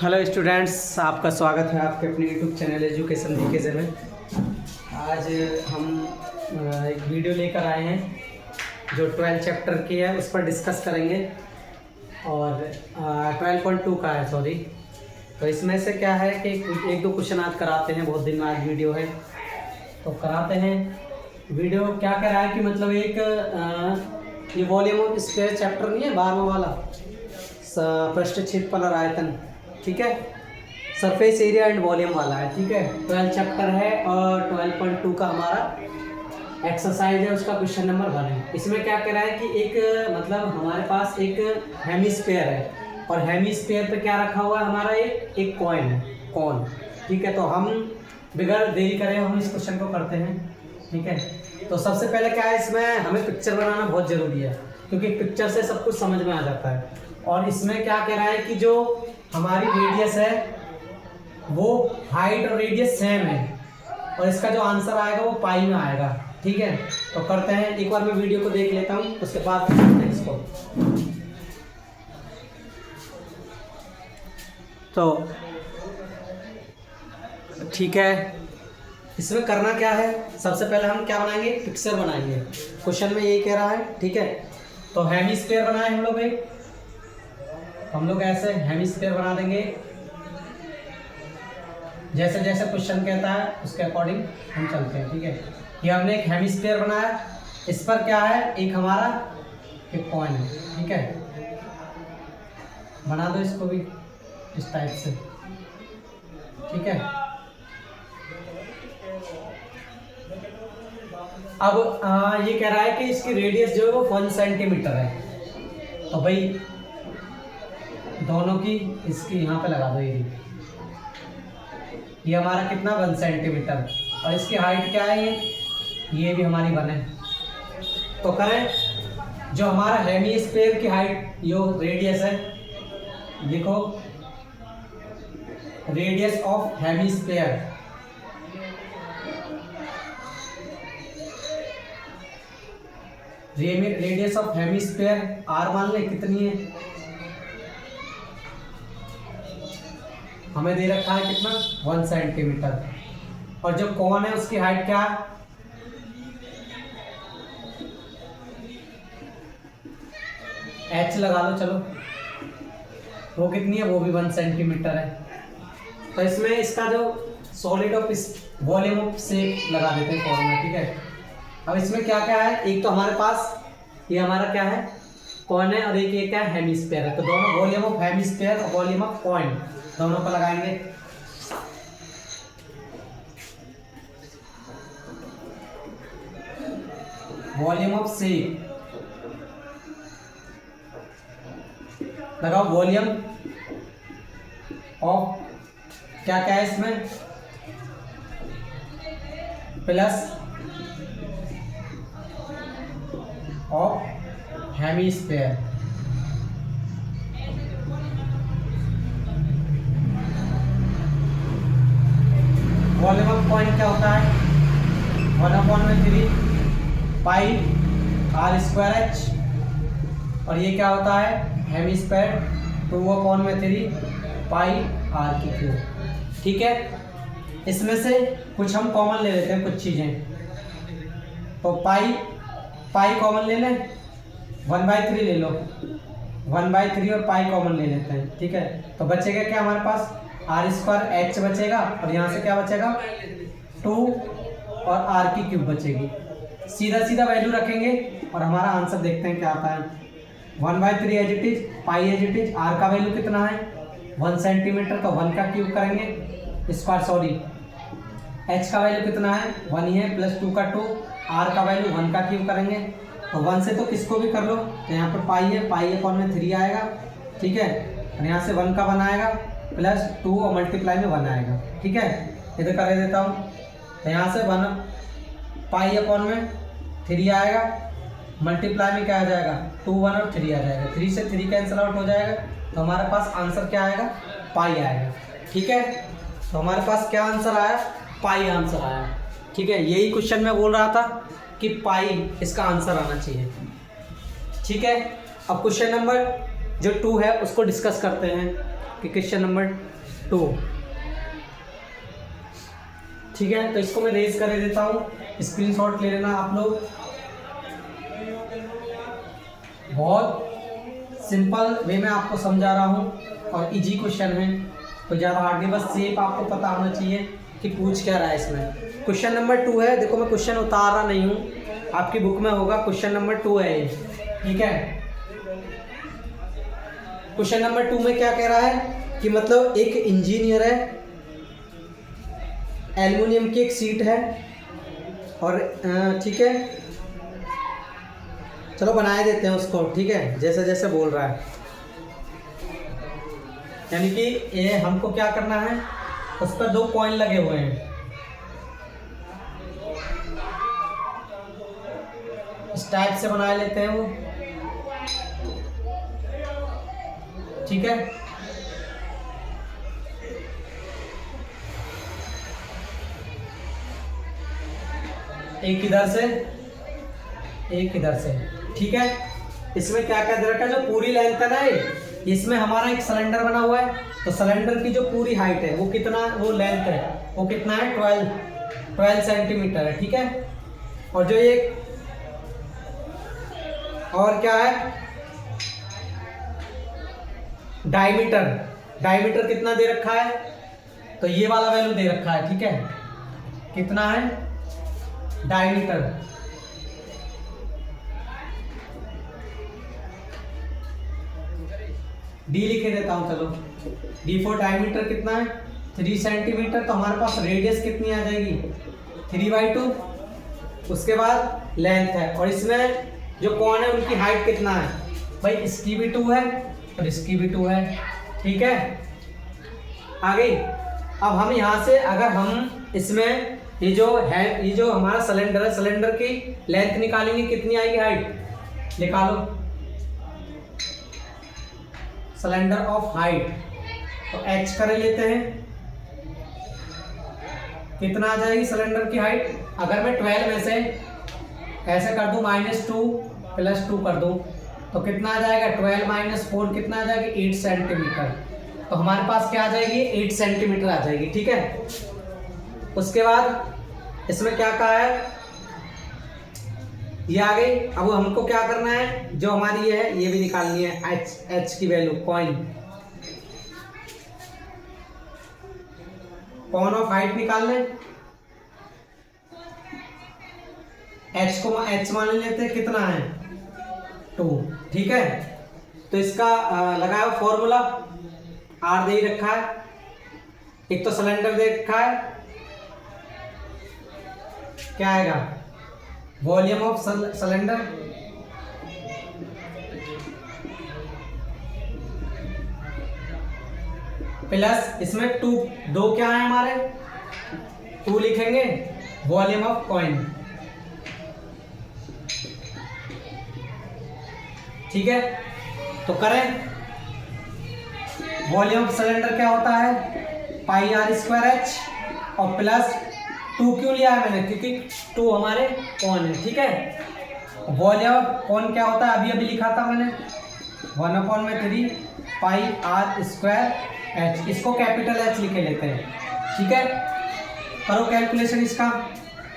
Hello students, आपका स्वागत है आपके अपने यूट्यूब चैनल एजुकेशन वीकेजे में। आज हम एक वीडियो लेकर आए हैं जो 12 चैप्टर की है, उस पर डिस्कस करेंगे और 12.2 का है, सॉरी। तो इसमें से क्या है कि एक दो क्वेश्चन आज कराते हैं, बहुत दिन में आज वीडियो है तो कराते हैं। वीडियो क्या कर रहा है कि मतलब एक ये वॉल्यूम ऑफ स्क्वायर चैप्टर नहीं है 12वां वाला, पृष्ठ क्षेत्रफल आयतन, ठीक है, सरफेस एरिया एंड वॉल्यूम वाला है, ठीक है। 12 चैप्टर है और 12.2 का हमारा एक्सरसाइज है, उसका क्वेश्चन नंबर 1 है। इसमें क्या कह रहा है कि एक मतलब हमारे पास एक हेमिस्फीयर है और हेमिस्फीयर पे क्या रखा हुआ है हमारा एक कॉइन है, कॉन, ठीक है। तो हम बिगड़ देरी करें हम इस क्वेश्चन को करते हैं, ठीक है। तो सबसे पहले क्या है, इसमें हमें पिक्चर बनाना बहुत ज़रूरी है क्योंकि पिक्चर से सब कुछ समझ में आ जाता है। और इसमें क्या कह रहा है कि जो हमारी रेडियस है वो हाइट और रेडियस सेम है और इसका जो आंसर आएगा वो पाई में आएगा, ठीक है। तो करते हैं, एक बार मैं वीडियो को देख लेता हूँ, उसके बाद करते हैं इसको। तो ठीक है, इसमें करना क्या है, सबसे पहले हम क्या बनाएंगे, पिक्चर बनाएंगे। क्वेश्चन में यही कह रहा है, ठीक है। तो हेमिस्फीयर बनाए हम लोग ऐसे हेमिस्फीयर बना देंगे, जैसे जैसे क्वेश्चन कहता है उसके अकॉर्डिंग हम चलते हैं, ठीक है। ये हमने एक हेमिस्फीयर बनाया, इस पर क्या है, एक हमारा एक कॉइन है, ठीक है। बना दो इसको भी इस टाइप से, ठीक है। अब ये कह रहा है कि इसकी रेडियस जो है वो 1 सेंटीमीटर है। तो भाई दोनों की इसकी यहाँ पे लगा दो, ये हमारा कितना 1 सेंटीमीटर और इसकी हाइट क्या है, ये भी हमारी 1 है। तो करें जो हमारा हेमिस्फीयर की हाइट यो रेडियस है, लिखो radius of hemisphere, radius of hemisphere R मान ले कितनी है, हमें दे रखा है कितना 1 सेंटीमीटर। और जो कॉन है उसकी हाइट क्या है, h लगा लो, चलो वो कितनी है, वो भी 1 सेंटीमीटर है। तो इसमें इसका जो solid of volume of shape लगा देते हैं फॉर्मूला, ठीक है। अब इसमें क्या क्या है, एक तो हमारे पास ये हमारा क्या है कॉइन है और एक ये क्या है हेमिस्फीयर है। तो दोनों वॉल्यूम ऑफ हेमिस्फीयर और वॉल्यूम ऑफ कॉइन दोनों को लगाएंगे। वॉल्यूम ऑफ शेप लगाओ, वॉल्यूम ऑफ क्या क्या है इसमें plus of hemisphere, volume of coin क्या होता है 1/3 पाई आर स्क्वायर एच, और ये क्या होता है हेमिस्फीयर 2/3 पाई आर की क्यूब, ठीक है। इसमें से कुछ हम कॉमन ले लेते हैं, कुछ चीज़ें। तो पाई कॉमन ले लें, 1/3 ले लो, 1/3 और पाई कॉमन ले लेते हैं, ठीक है। तो बचेगा क्या हमारे पास आर स्क्वायर एच बचेगा और यहाँ से क्या बचेगा 2 और आर की क्यूब बचेगी। सीधा सीधा वैल्यू रखेंगे और हमारा आंसर देखते हैं क्या आता है। 1/3 as it is, pi as it is, R का वैल्यू कितना है 1 सेंटीमीटर, तो 1 का क्यूब करेंगे स्क्वायर, सॉरी एच का वैल्यू कितना है 1 ही है, प्लस 2 का 2, आर का वैल्यू 1 का क्यूब करेंगे। तो 1 से तो किसको भी कर लो, तो यहाँ पर पाई है, पाई अपॉन में 3 आएगा, ठीक है। और यहाँ से 1 का 1 आएगा प्लस 2 और मल्टीप्लाई में 1 आएगा, ठीक है। इधर कर देता हूँ, तो यहाँ से 1 पाई अपॉन में 3 आएगा, मल्टीप्लाई में क्या आ जाएगा 2 1 और 3 आ जाएगा, 3 से 3 कैंसिल आउट हो जाएगा। तो हमारे पास आंसर क्या आएगा पाई आएगा, ठीक है। तो हमारे पास क्या आंसर आया, पाई आंसर आया, ठीक है। यही क्वेश्चन में बोल रहा था कि पाई इसका आंसर आना चाहिए, ठीक है। अब क्वेश्चन नंबर जो 2 है उसको डिस्कस करते हैं। कि क्वेश्चन नंबर 2। ठीक है, तो इसको मैं रेज कर देता हूँ, स्क्रीनशॉट ले लेना आप लोग। बहुत सिंपल वे में आपको समझा रहा हूँ और इजी क्वेश्चन है, तो ज़्यादा हार्ड नहीं, बस शेप आपको पता होना चाहिए कि पूछ क्या रहा है इसमें। क्वेश्चन नंबर 2 है, देखो मैं क्वेश्चन उतार रहा नहीं हूँ, आपकी बुक में होगा, क्वेश्चन नंबर 2 है ये। ठीक है, क्वेश्चन नंबर 2 में क्या कह रहा है कि मतलब एक इंजीनियर है, एल्युमिनियम की एक सीट है और ठीक है, चलो बनाए देते हैं उसको। ठीक है, जैसे जैसे बोल रहा है, यानी कि ये हमको क्या करना है, उस पर 2 कॉइन लगे हुए हैं, इस टाइप से बना लेते हैं वो। ठीक है, एक इधर से एक इधर से। ठीक है, इसमें क्या क्या दे रखा है, जो पूरी लेंथ है ना इसमें हमारा एक सिलेंडर बना हुआ है, तो सिलेंडर की जो पूरी हाइट है वो कितना, वो लेंथ है वो कितना है, 12 सेंटीमीटर है। ठीक है, और जो ये और क्या है, डायमीटर कितना दे रखा है, तो ये वाला वैल्यू दे रखा है। ठीक है, कितना है डायमीटर, डी लिखे देता हूं, चलो डी फॉर डायमीटर कितना है 3 सेंटीमीटर, तो हमारे पास रेडियस कितनी आ जाएगी 3/2, उसके बाद लेंथ है, और इसमें जो कौन है उनकी हाइट कितना है भाई, इसकी भी 2 है और इसकी भी 2 है। ठीक है, आ गई। अब हम यहाँ से अगर हम इसमें ये जो हमारा सिलेंडर है, सिलेंडर की लेंथ निकालेंगे, कितनी आएगी हाइट, निकालो सिलेंडर ऑफ हाइट, तो h कर लेते हैं, कितना आ जाएगी सिलेंडर की हाइट, अगर मैं 12 में से ऐसे कर दूं -2 + 2 कर दूं, तो कितना आ जाएगा 12 - 4 कितना आ जाएगा 8 सेंटीमीटर, तो हमारे पास क्या आ जाएगी 8 सेंटीमीटर आ जाएगी। ठीक है, उसके बाद इसमें क्या कहा है, ये आ गई। अब हमको क्या करना है, जो हमारी ये है ये भी निकालनी है, h की वैल्यू, कॉन ऑफ हाइट निकालना है, h को h मान लेते हैं, कितना है 2। ठीक है, तो इसका लगाया फॉर्मूला, r दे रखा है, एक तो सिलेंडर दे रखा है, क्या आएगा वॉल्यूम ऑफ सिलेंडर प्लस इसमें 2 क्या है हमारे 2 लिखेंगे, वॉल्यूम ऑफ कॉइन। ठीक है, तो करें, वॉल्यूम ऑफ सिलेंडर क्या होता है πr²h, और प्लस 2 क्यों लिया है मैंने, क्योंकि 2 हमारे कौन है। ठीक है, वॉल्यूम ऑफ कौन क्या होता है, अभी लिखा था मैंने 1/3 πr²h, इसको कैपिटल H लिखे लेते हैं। ठीक है, करो कैलकुलेशन इसका,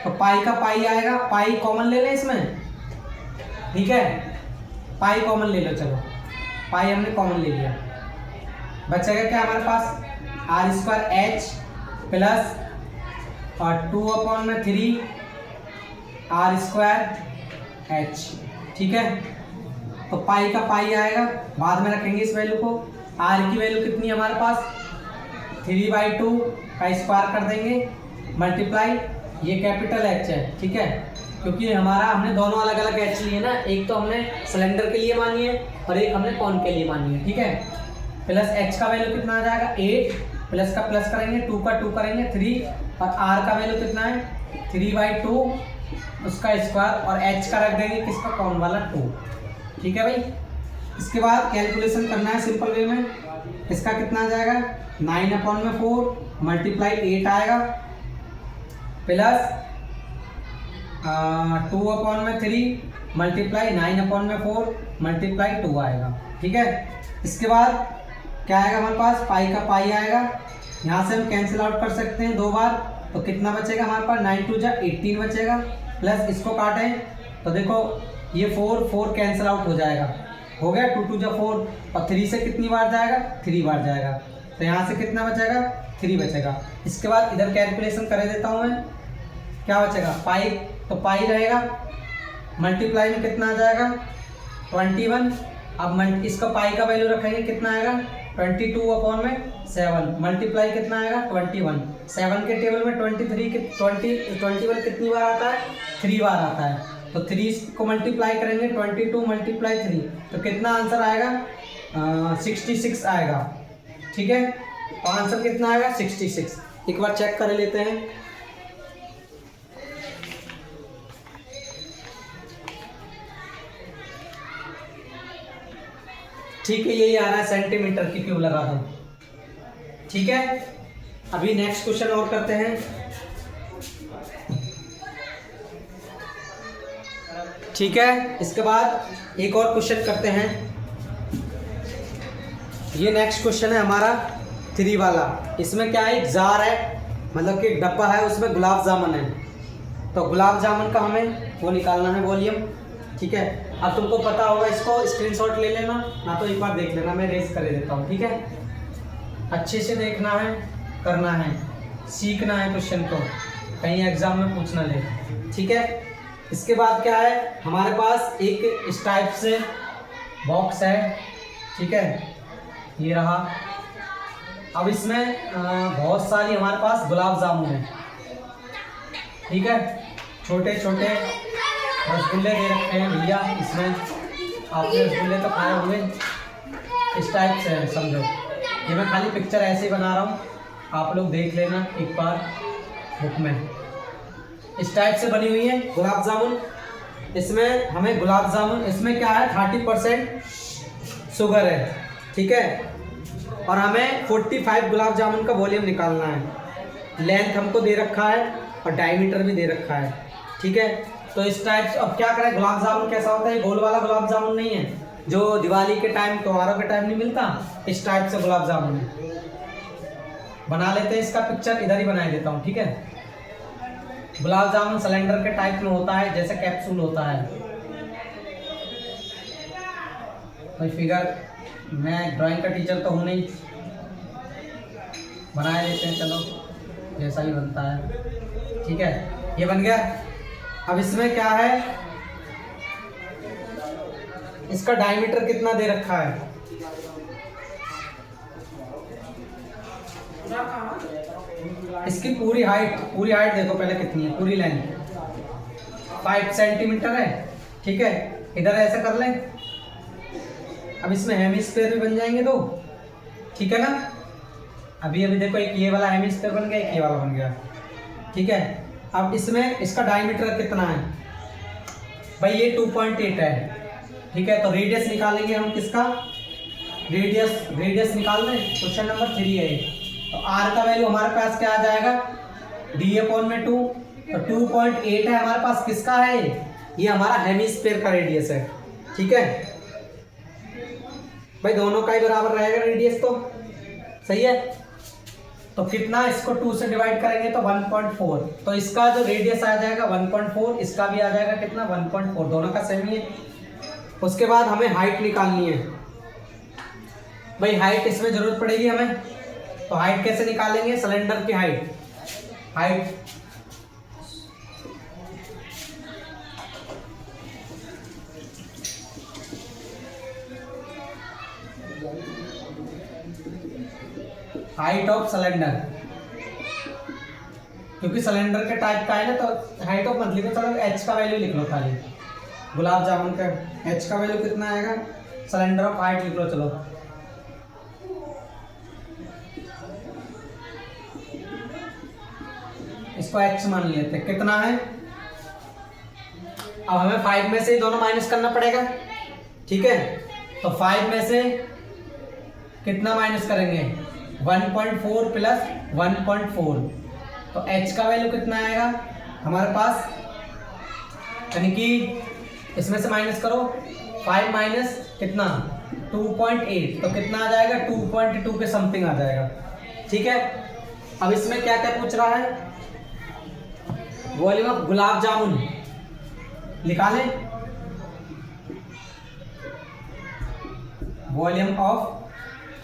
तो पाई का पाई आएगा, पाई कॉमन ले लें इसमें। ठीक है, पाई कॉमन ले लो, चलो पाई हमने कॉमन ले लिया, बचेगा क्या हमारे पास r² प्लस और 2/3 r²h। ठीक है, तो पाई का पाई आएगा, बाद में रखेंगे इस वैल्यू को। r की वैल्यू कितनी है हमारे पास 3/2 का स्क्वायर कर देंगे, मल्टीप्लाई ये कैपिटल H है। ठीक है, क्योंकि हमने दोनों अलग अलग H लिए ना, एक तो हमने सिलेंडर के लिए मानी है और एक हमने कौन के लिए मानी है। ठीक है, प्लस H का वैल्यू कितना आ जाएगा 8, प्लस का प्लस करेंगे, 2 का 2 करेंगे 3, और R का वैल्यू कितना है 3/2 उसका स्क्वायर, और H का रख देंगे किसका, कौन वाला 2। ठीक है भाई, इसके बाद कैलकुलेशन करना है सिंपल वे में, इसका कितना आ जाएगा 9/4 मल्टीप्लाई 8 आएगा, प्लस 2/3 मल्टीप्लाई 9/4 मल्टीप्लाई 2 आएगा। ठीक है, इसके बाद क्या आएगा हमारे पास, पाई का पाई आएगा, यहाँ से हम कैंसिल आउट कर सकते हैं 2 बार, तो कितना बचेगा हमारे पास, 9 2 जा 18 बचेगा, प्लस इसको काटें तो देखो ये 4 कैंसिल आउट हो जाएगा, हो गया 2 2 जा 4, और 3 से कितनी बार जाएगा, 3 बार जाएगा, तो यहाँ से कितना बचेगा, 3 बचेगा। इसके बाद इधर कैलकुलेशन कर देता हूँ मैं, क्या बचेगा, पाई, तो पाई रहेगा, मल्टीप्लाई में कितना आ जाएगा 21, अब इसका पाई का वैल्यू रखेंगे कितना आएगा 22/7, मल्टीप्लाई कितना आएगा 21, 7 के टेबल में 21 कितनी बार आता है, 3 बार आता है, तो 3 को मल्टीप्लाई करेंगे 22 × 3, तो कितना आंसर आएगा 66 आएगा, ठीक है, तो आंसर कितना आएगा 66। एक बार चेक कर लेते हैं, ठीक है, यही आ रहा है सेंटीमीटर की क्यूब लगा दो, ठीक है। अभी नेक्स्ट क्वेश्चन और करते हैं, ठीक है। इसके बाद एक और क्वेश्चन करते हैं, ये नेक्स्ट क्वेश्चन है हमारा 3 वाला। इसमें क्या है, एक जार है, मतलब कि एक डब्बा है, उसमें गुलाब जामुन है, तो गुलाब जामुन का हमें वो निकालना है वॉल्यूम, ठीक है। अब तुमको पता होगा, इसको स्क्रीनशॉट ले लेना, ना तो एक बार देख लेना, मैं रेज कर देता हूँ, ठीक है। अच्छे से देखना है, करना है, सीखना है क्वेश्चन को, कहीं एग्जाम में पूछना ले, ठीक है। इसके बाद क्या है, हमारे पास एक इस टाइप से बॉक्स है, ठीक है, ये रहा। अब इसमें बहुत सारी हमारे पास गुलाब जामुन है, ठीक है, छोटे छोटे रसगुल्ले दे रखे हैं भैया, इसमें आपने रसगुल्ले तो खाए होंगे, इस टाइप से है समझो, ये मैं खाली पिक्चर ऐसे ही बना रहा हूँ, आप लोग देख लेना एक बार बुक में, इस टाइप से बनी हुई है गुलाब जामुन। इसमें हमें गुलाब जामुन, इसमें क्या है 30% शुगर है, ठीक है, और हमें 45 गुलाब जामुन का वॉल्यूम निकालना है, लेंथ हमको दे रखा है और डायमीटर भी दे रखा है, ठीक है। तो इस टाइप से अब क्या करें, गुलाब जामुन कैसा होता है, गोल वाला गुलाब जामुन नहीं है जो दिवाली के टाइम, त्योहारों के टाइम नहीं मिलता, इस टाइप से गुलाब जामुन है। बना लेते हैं, इसका पिक्चर इधर ही बना देता हूँ, ठीक है। गुलाब जामुन सिलेंडर के टाइप में होता है, जैसे कैप्सूल होता है, कोई फिगर, मैं ड्राइंग का टीचर तो हूँ नहीं, बना लेते हैं, चलो जैसा ही बनता है, ठीक है, ये बन गया। अब इसमें क्या है, इसका डायमीटर कितना दे रखा है, इसकी पूरी हाइट देखो पहले कितनी है, पूरी लेंथ 5 सेंटीमीटर है, ठीक है। इधर ऐसा कर लें, अब इसमें हेमिस्फीयर भी बन जाएंगे दो, ठीक है ना। अभी देखो, एक ये वाला हेमिस्फीयर बन गया, एक ये वाला बन गया, ठीक है। अब इसमें इसका डायमीटर कितना है भाई, ये 2.8 है, ठीक है। तो रेडियस निकालेंगे हम, किसका रेडियस निकाल दें, क्वेश्चन नंबर 3 है। तो r का वैल्यू हमारे पास क्या आ जाएगा, d/2, तो 2.8 है हमारे पास, किसका है, ये हमारा हेमिस्फीयर का रेडियस है, ठीक है भाई, दोनों का ही बराबर रहेगा रेडियस, तो सही है। तो कितना, इसको 2 से डिवाइड करेंगे तो 1.4, तो इसका जो रेडियस आ जाएगा 1.4, इसका भी आ जाएगा कितना 1.4, दोनों का सेम ही है। उसके बाद हमें हाइट निकालनी है भाई, हाइट इसमें जरूरत पड़ेगी हमें, तो हाइट कैसे निकालेंगे, सिलेंडर की हाइट हाइट ऑफ सिलेंडर, क्योंकि सिलेंडर के टाइप का है ना, तो हाइट ऑफ मत लिखो, चलो एच का वैल्यू लिख लो खाली, गुलाब जामुन का एच का वैल्यू कितना आएगा, सिलेंडर ऑफ हाइट लिख लो, चलो इसको एच मान लेते हैं, कितना है। अब हमें 5 में से ही दोनों माइनस करना पड़ेगा, ठीक है। तो 5 में से कितना माइनस करेंगे, 1.4 प्लस 1.4, तो h का वैल्यू कितना आएगा हमारे पास, यानी कि इसमें से माइनस करो, 5 माइनस कितना 2.8, तो कितना आ जाएगा 2.2 के समथिंग आ जाएगा। ठीक है, अब इसमें क्या क्या पूछ रहा है, वॉल्यूम ऑफ गुलाब जामुन निकालें। वॉल्यूम ऑफ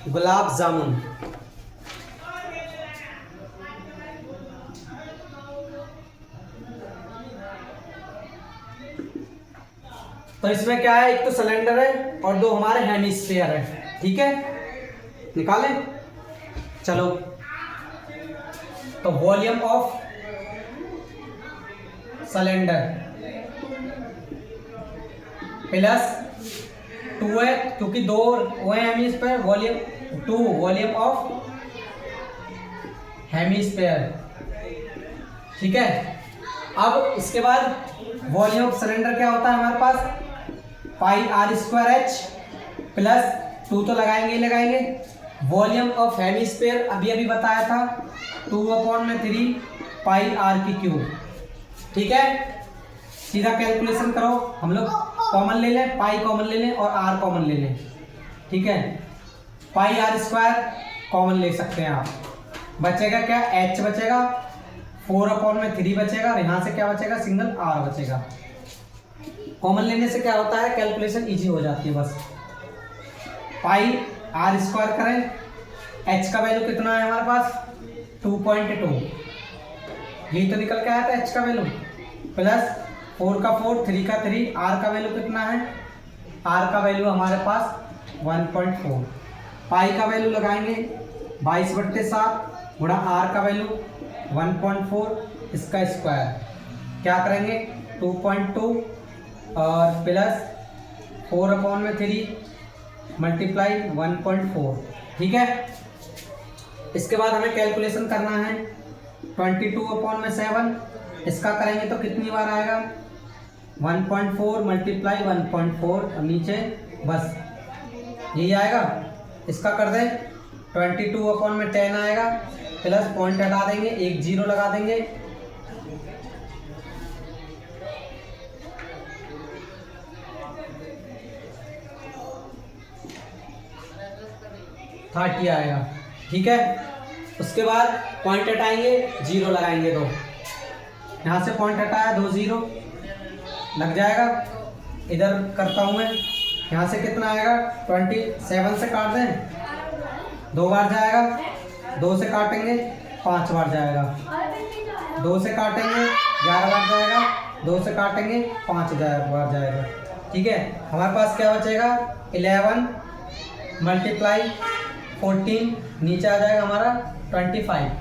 गुलाब जामुन, तो इसमें क्या है, एक तो सिलेंडर है और दो हमारे हेमिस्फीयर है। ठीक है, निकालें। चलो, तो वॉल्यूम ऑफ सिलेंडर प्लस 2 है, क्योंकि दो वो है hemisphere, volume 2 volume of hemisphere. ठीक है, अब इसके बाद वॉल्यूम ऑफ सिलेंडर क्या होता है हमारे पास, पाई आर स्क्वायर एच प्लस 2 तो लगाएंगे ही लगाएंगे, वॉल्यूम ऑफ हेमिस्फीयर अभी बताया था 2/3 पाई आर की क्यूब। ठीक है, सीधा कैलकुलेशन करो, हम लोग कॉमन ले लें, पाई कॉमन ले लें और आर कॉमन ले लें। ठीक है, पाई आर स्क्वायर कॉमन ले सकते हैं आप, बचेगा क्या, एच बचेगा, 4/3 बचेगा, और यहाँ से क्या बचेगा, सिंगल आर बचेगा। कॉमन लेने से क्या होता है, कैलकुलेशन इजी हो जाती है। बस पाई आर स्क्वायर करें, एच का वैल्यू कितना है हमारे पास 2.2, यही तो निकल के आया था एच का वैल्यू, प्लस 4 का 4, 3 का 3, आर का वैल्यू कितना है, आर का वैल्यू हमारे पास 1.4, पाई का वैल्यू लगाएंगे 22/7 गुणा आर का वैल्यू 1.4, इसका स्क्वायर क्या करेंगे 2.2 और प्लस 4/3 मल्टीप्लाई 1.4। ठीक है, इसके बाद हमें कैलकुलेशन करना है 22/7, इसका करेंगे तो कितनी बार आएगा 1.4 मल्टीप्लाई 1.4, और नीचे बस यही आएगा। इसका कर दें 22/10 आएगा, प्लस पॉइंट हटा देंगे, एक 0 लगा देंगे, थर्टी आएगा। ठीक है, उसके बाद पॉइंट हटाएंगे, 0 लगाएंगे, दो यहाँ से पॉइंट हटाया, 2 0 लग जाएगा। इधर करता हूँ मैं, यहाँ से कितना आएगा 27 से काट दें, 2 बार जाएगा, 2 से काटेंगे 5 बार जाएगा, 2 से काटेंगे 11 बार जाएगा, 2 से काटेंगे 5 बार जाएगा। ठीक है, हमारे पास क्या बचेगा 11 मल्टीप्लाई 14, नीचे आ जाएगा हमारा 25।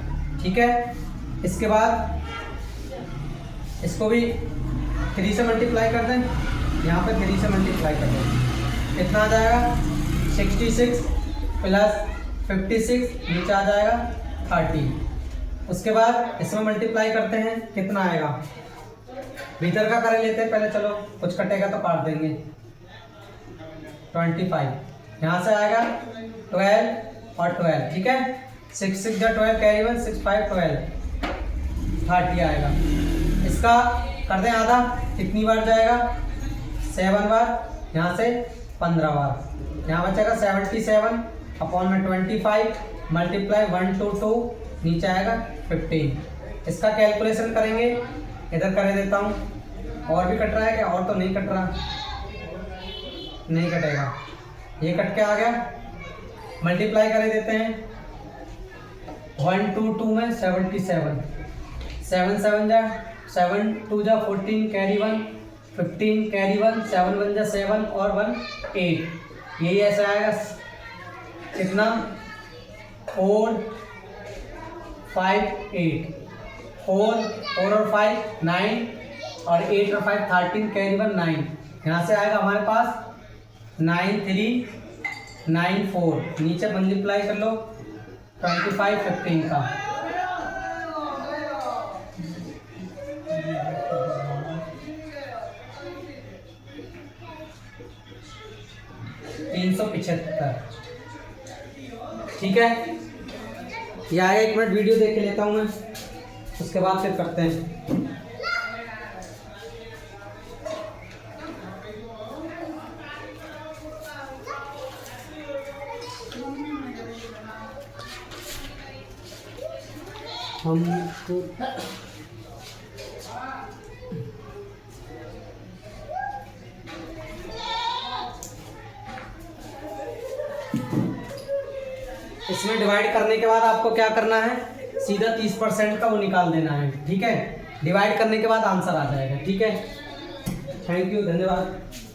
ठीक है, इसके बाद इसको भी 3 से मल्टीप्लाई कर दें, यहाँ पे 3 से मल्टीप्लाई कर दें, कितना आ जाएगा 66 प्लस 56, नीचे आ जाएगा 30। उसके बाद इसमें मल्टीप्लाई करते हैं, कितना आएगा, भीतर का कर लेते हैं पहले, चलो कुछ कटेगा तो काट देंगे, 25, यहाँ से आएगा 12 और 12। ठीक है, 6 6 जा 12 कैरी 1, 6 5 12, 30 आएगा। इसका कर दें आधा, कितनी बार जाएगा 7 बार, यहाँ से 15 बार, यहाँ बचेगा 77/25 मल्टीप्लाई 1 to 2, नीचे आएगा 15। इसका कैलकुलेशन करेंगे, इधर कर देता हूँ, और भी कट रहा है क्या, और तो नहीं कट रहा, नहीं कटेगा, ये कट के आ गया, मल्टीप्लाई कर देते हैं, 1 to 2 में 77, 7 7 जा 7 2 जा 14 कैरी 1, 15 कैरी 1, 7 1 जा 7 और 1 8, यही ऐसा आएगा, कितना 4 5 8, 4 और 5 9, और 8 और 5 13 कैरी 1 9, यहाँ से आएगा हमारे पास 9 3 9 4, नीचे मल्टीप्लाई कर लो 25 15 का, $375। ठीक है, ये आगे 1 मिनट वीडियो देख के लेता हूँ मैं, उसके बाद फिर करते हैं। हमको इसमें डिवाइड करने के बाद आपको क्या करना है, सीधा 30% का वो निकाल देना है। ठीक है, डिवाइड करने के बाद आंसर आ जाएगा। ठीक है, थैंक यू, धन्यवाद।